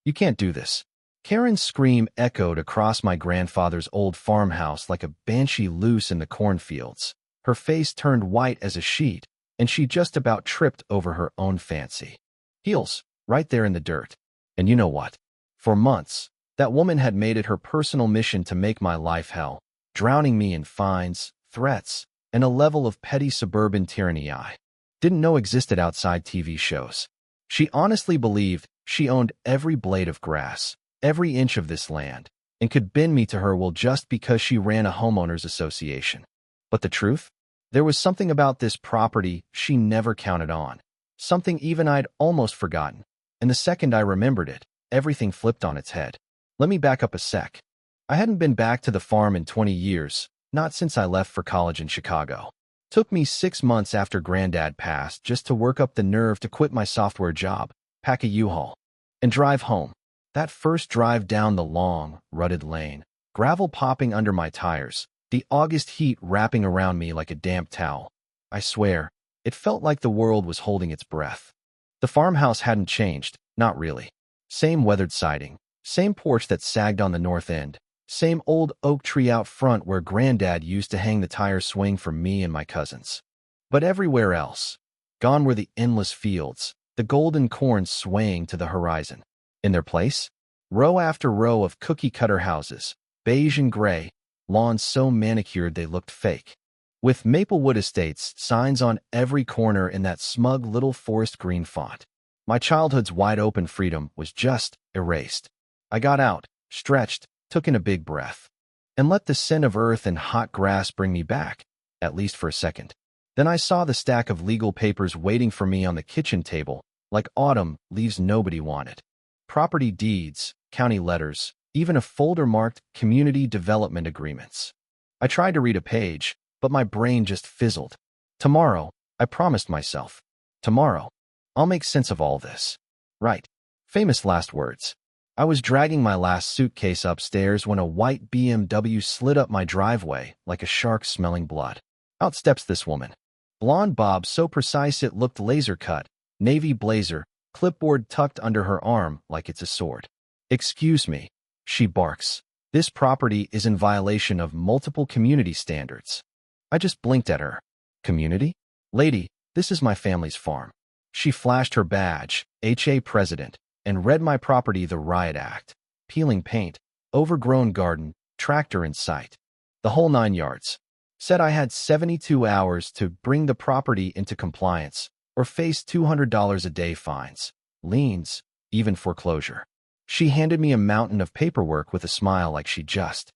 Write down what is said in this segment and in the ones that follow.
You can't do this." Karen's scream echoed across my grandfather's old farmhouse like a banshee loose in the cornfields. Her face turned white as a sheet, and she just about tripped over her own fancy heels, right there in the dirt. And you know what? For months, that woman had made it her personal mission to make my life hell, drowning me in fines, threats, and a level of petty suburban tyranny I didn't know existed outside TV shows. She honestly believed she owned every blade of grass, every inch of this land, and could bend me to her will just because she ran a homeowners association. But the truth? There was something about this property she never counted on, something even I'd almost forgotten. And the second I remembered it, everything flipped on its head. Let me back up a sec. I hadn't been back to the farm in 20 years, not since I left for college in Chicago. Took me 6 months after Granddad passed just to work up the nerve to quit my software job, pack a U-Haul, and drive home. That first drive down the long, rutted lane, gravel popping under my tires, the August heat wrapping around me like a damp towel. I swear, it felt like the world was holding its breath. The farmhouse hadn't changed, not really. Same weathered siding, same porch that sagged on the north end, same old oak tree out front where Granddad used to hang the tire swing for me and my cousins. But everywhere else, gone were the endless fields, the golden corn swaying to the horizon. In their place, row after row of cookie-cutter houses, beige and gray, lawns so manicured they looked fake. With Maplewood Estates signs on every corner in that smug little forest green font. My childhood's wide-open freedom was just erased. I got out, stretched, took in a big breath, and let the scent of earth and hot grass bring me back, at least for a second. Then I saw the stack of legal papers waiting for me on the kitchen table, like autumn leaves nobody wanted. Property deeds, county letters, even a folder marked community development agreements. I tried to read a page, but my brain just fizzled. Tomorrow, I promised myself. Tomorrow, I'll make sense of all this. Right. Famous last words. I was dragging my last suitcase upstairs when a white BMW slid up my driveway like a shark smelling blood. Out steps this woman. Blonde bob so precise it looked laser-cut, navy blazer, clipboard tucked under her arm like it's a sword. "Excuse me," she barks. "This property is in violation of multiple community standards." I just blinked at her. "Community? Lady, this is my family's farm." She flashed her badge, HOA president, and read my property the riot act. Peeling paint, overgrown garden, tractor in sight. The whole 9 yards. Said I had 72 hours to bring the property into compliance or face $200 a day fines, liens, even foreclosure. She handed me a mountain of paperwork with a smile like she just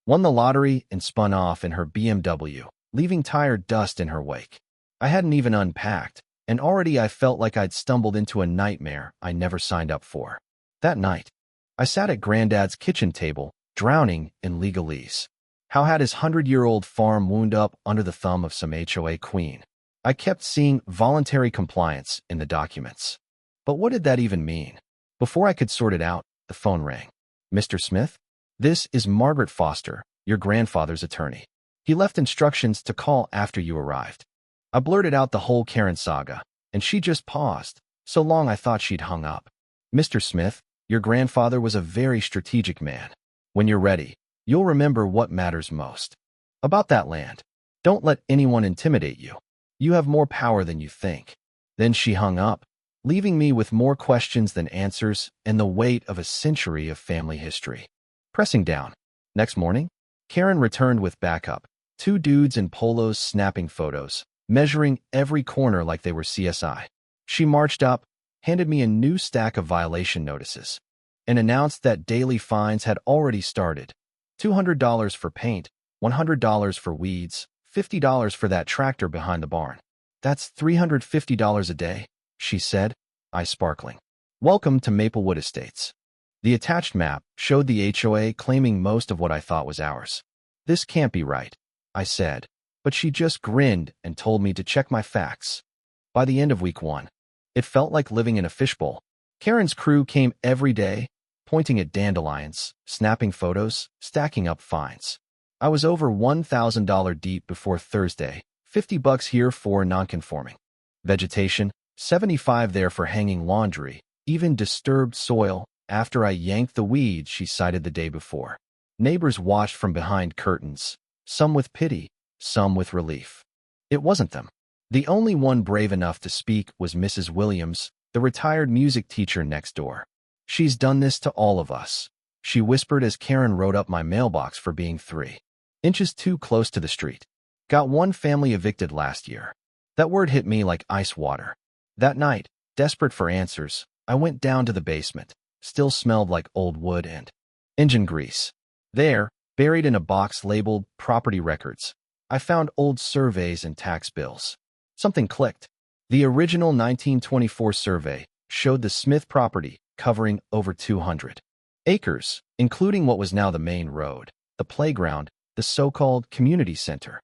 won the lottery and spun off in her BMW, leaving tire dust in her wake. I hadn't even unpacked, and already I felt like I'd stumbled into a nightmare I never signed up for. That night, I sat at Granddad's kitchen table, drowning in legalese. How had his 100-year-old farm wound up under the thumb of some HOA queen? I kept seeing voluntary compliance in the documents. But what did that even mean? Before I could sort it out, the phone rang. "Mr. Smith? This is Margaret Foster, your grandfather's attorney. He left instructions to call after you arrived." I blurted out the whole Karen saga, and she just paused, so long I thought she'd hung up. "Mr. Smith, your grandfather was a very strategic man. When you're ready, you'll remember what matters most. About that land, don't let anyone intimidate you. You have more power than you think." Then she hung up, leaving me with more questions than answers and the weight of a century of family history. Pressing down. Next morning, Karen returned with backup, 2 dudes in polos snapping photos, measuring every corner like they were CSI. She marched up, handed me a new stack of violation notices, and announced that daily fines had already started. $200 for paint, $100 for weeds, $50 for that tractor behind the barn. "That's $350 a day," she said, eyes sparkling. "Welcome to Maplewood Estates." The attached map showed the HOA claiming most of what I thought was ours. "This can't be right," I said, but she just grinned and told me to check my facts. By the end of week 1, it felt like living in a fishbowl. Karen's crew came every day, pointing at dandelions, snapping photos, stacking up fines. I was over $1,000 deep before Thursday, $50 here for nonconforming. Vegetation, $75 there for hanging laundry, even disturbed soil, after I yanked the weeds she cited the day before. Neighbors watched from behind curtains, some with pity, some with relief. It wasn't them. The only one brave enough to speak was Mrs. Williams, the retired music teacher next door. "She's done this to all of us," she whispered as Karen wrote up my mailbox for being 3 inches too close to the street. "Got one family evicted last year." That word hit me like ice water. That night, desperate for answers, I went down to the basement. Still smelled like old wood and engine grease. There, buried in a box labeled property records, I found old surveys and tax bills. Something clicked. The original 1924 survey showed the Smith property covering over 200 acres, including what was now the main road, the playground, the so-called community center.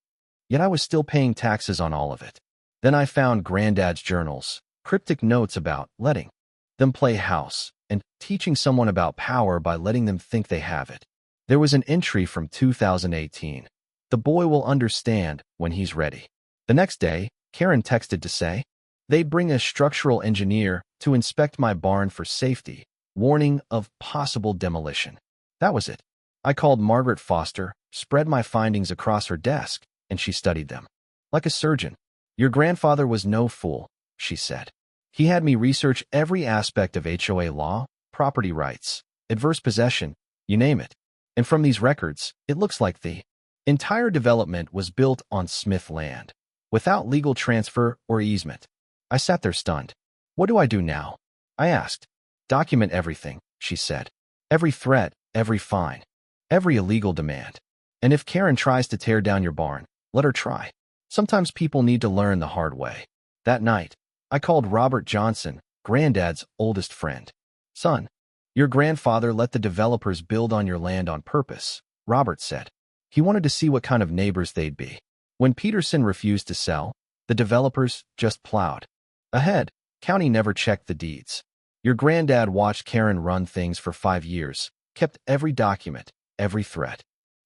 Yet I was still paying taxes on all of it. Then I found Granddad's journals, cryptic notes about letting them play house and teaching someone about power by letting them think they have it. There was an entry from 2018. "The boy will understand when he's ready." The next day, Karen texted to say they'd bring a structural engineer to inspect my barn for safety, warning of possible demolition. That was it. I called Margaret Foster, spread my findings across her desk, and she studied them. Like a surgeon. "Your grandfather was no fool," she said. "He had me research every aspect of HOA law, property rights, adverse possession, you name it. And from these records, it looks like the entire development was built on Smith land, without legal transfer or easement." I sat there stunned. "What do I do now?" I asked. "Document everything," she said. "Every threat, every fine, every illegal demand. And if Karen tries to tear down your barn, let her try. Sometimes people need to learn the hard way." That night, I called Robert Johnson, Granddad's oldest friend. "Son, your grandfather let the developers build on your land on purpose," Robert said. "He wanted to see what kind of neighbors they'd be. When Peterson refused to sell, the developers just plowed ahead. County never checked the deeds. Your granddad watched Karen run things for 5 years, kept every document, every threat.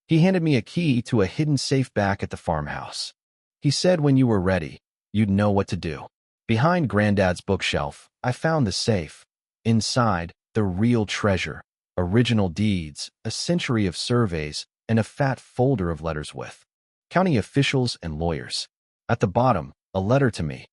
He handed me a key to a hidden safe back at the farmhouse. He said when you were ready, you'd know what to do." Behind Granddad's bookshelf, I found the safe. Inside, the real treasure, original deeds, a century of surveys, and a fat folder of letters with county officials and lawyers. At the bottom, a letter to me.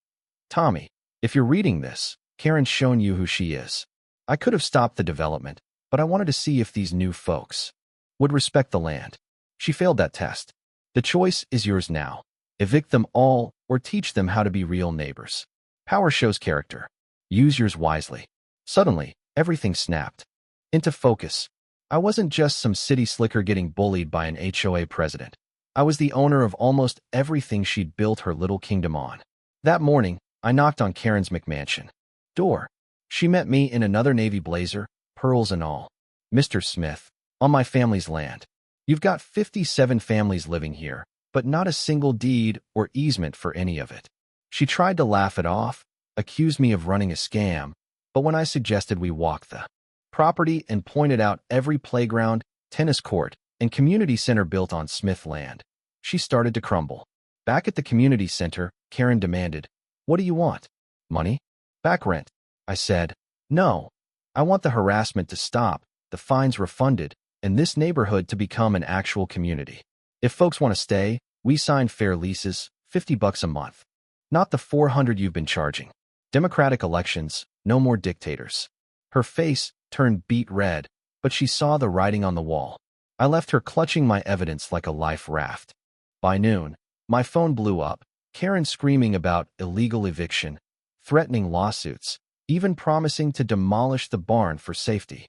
"Tommy, if you're reading this, Karen's shown you who she is. I could have stopped the development, but I wanted to see if these new folks would respect the land. She failed that test. The choice is yours now. Evict them all or teach them how to be real neighbors. Power shows character. Use yours wisely." Suddenly, everything snapped into focus. I wasn't just some city slicker getting bullied by an HOA president. I was the owner of almost everything she'd built her little kingdom on. That morning, I knocked on Karen's McMansion door. She met me in another navy blazer, pearls and all. "Mr. Smith, on my family's land. You've got 57 families living here, but not a single deed or easement for any of it." She tried to laugh it off, accused me of running a scam, but when I suggested we walk the property and pointed out every playground, tennis court, and community center built on Smith land, she started to crumble. Back at the community center, Karen demanded, "What do you want? Money? Back rent?" I said, "No. I want the harassment to stop, the fines refunded, and this neighborhood to become an actual community. If folks want to stay, we sign fair leases, $50 a month. Not the $400 you've been charging. Democratic elections, no more dictators." Her face turned beet red, but she saw the writing on the wall. I left her clutching my evidence like a life raft. By noon, my phone blew up, Karen screaming about illegal eviction, threatening lawsuits, even promising to demolish the barn for safety.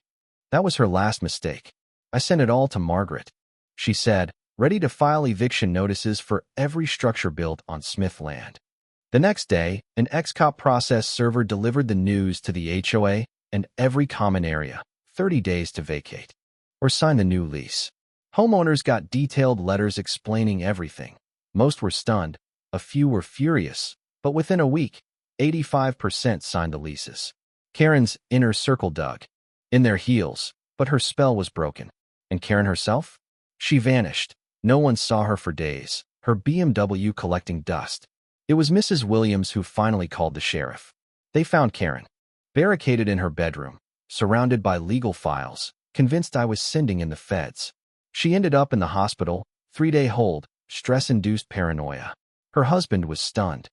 That was her last mistake. I sent it all to Margaret. She said, ready to file eviction notices for every structure built on Smith land. The next day, an XCOP process server delivered the news to the HOA and every common area, 30 days to vacate or sign the new lease. Homeowners got detailed letters explaining everything. Most were stunned, a few were furious, but within a week, 85% signed the leases. Karen's inner circle dug in their heels, but her spell was broken. And Karen herself? She vanished. No one saw her for days, her BMW collecting dust. It was Mrs. Williams who finally called the sheriff. They found Karen barricaded in her bedroom, surrounded by legal files, convinced I was sending in the feds. She ended up in the hospital, 3-day hold, stress-induced paranoia. Her husband was stunned.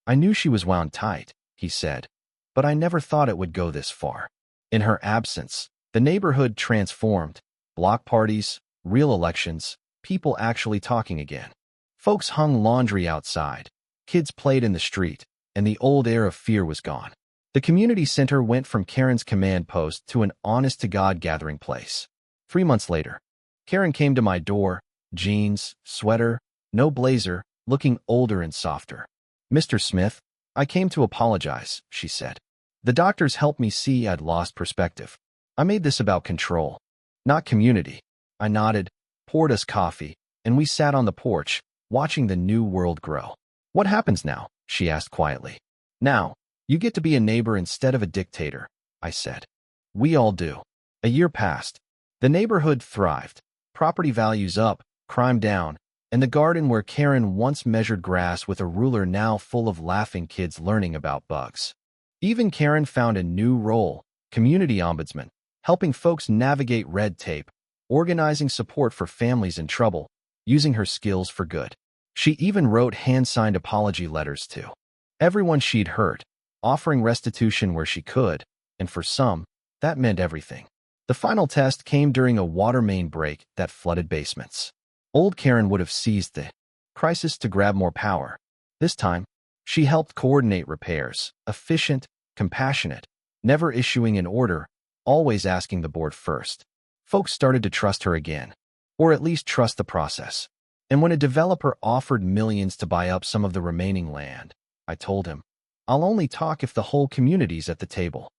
I knew she was wound tight, he said, but I never thought it would go this far. In her absence, the neighborhood transformed. Block parties, real elections, people actually talking again. Folks hung laundry outside, kids played in the street, and the old air of fear was gone. The community center went from Karen's command post to an honest-to-God gathering place. 3 months later, Karen came to my door, jeans, sweater, no blazer, looking older and softer. "Mr. Smith, I came to apologize," she said. "The doctors helped me see I'd lost perspective. I made this about control, not community." I nodded, poured us coffee, and we sat on the porch, watching the new world grow. "What happens now?" she asked quietly. "Now, you get to be a neighbor instead of a dictator," I said. "We all do." A year passed. The neighborhood thrived. Property values up, crime down, and the garden where Karen once measured grass with a ruler now full of laughing kids learning about bugs. Even Karen found a new role, community ombudsman, helping folks navigate red tape, organizing support for families in trouble, using her skills for good. She even wrote hand-signed apology letters to everyone she'd hurt, offering restitution where she could, and for some, that meant everything. The final test came during a water main break that flooded basements. Old Karen would have seized the crisis to grab more power. This time, she helped coordinate repairs, efficient, compassionate, never issuing an order, always asking the board first. Folks started to trust her again, or at least trust the process. And when a developer offered millions to buy up some of the remaining land, I told him, "I'll only talk if the whole community's at the table."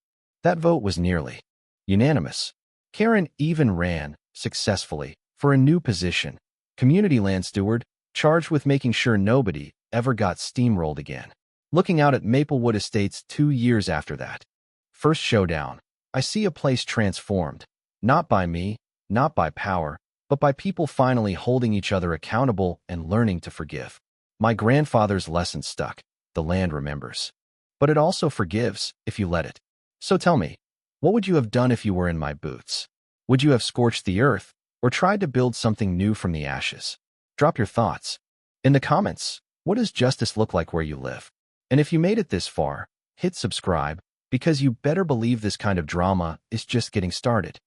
That vote was nearly unanimous. Karen even ran, successfully, for a new position, community land steward, charged with making sure nobody ever got steamrolled again. Looking out at Maplewood Estates 2 years after that first showdown, I see a place transformed, not by me, not by power, but by people finally holding each other accountable and learning to forgive. My grandfather's lesson stuck. The land remembers. But it also forgives, if you let it. So tell me, what would you have done if you were in my boots? Would you have scorched the earth, or tried to build something new from the ashes? Drop your thoughts. In the comments, what does justice look like where you live? And if you made it this far, hit subscribe, because you better believe this kind of drama is just getting started.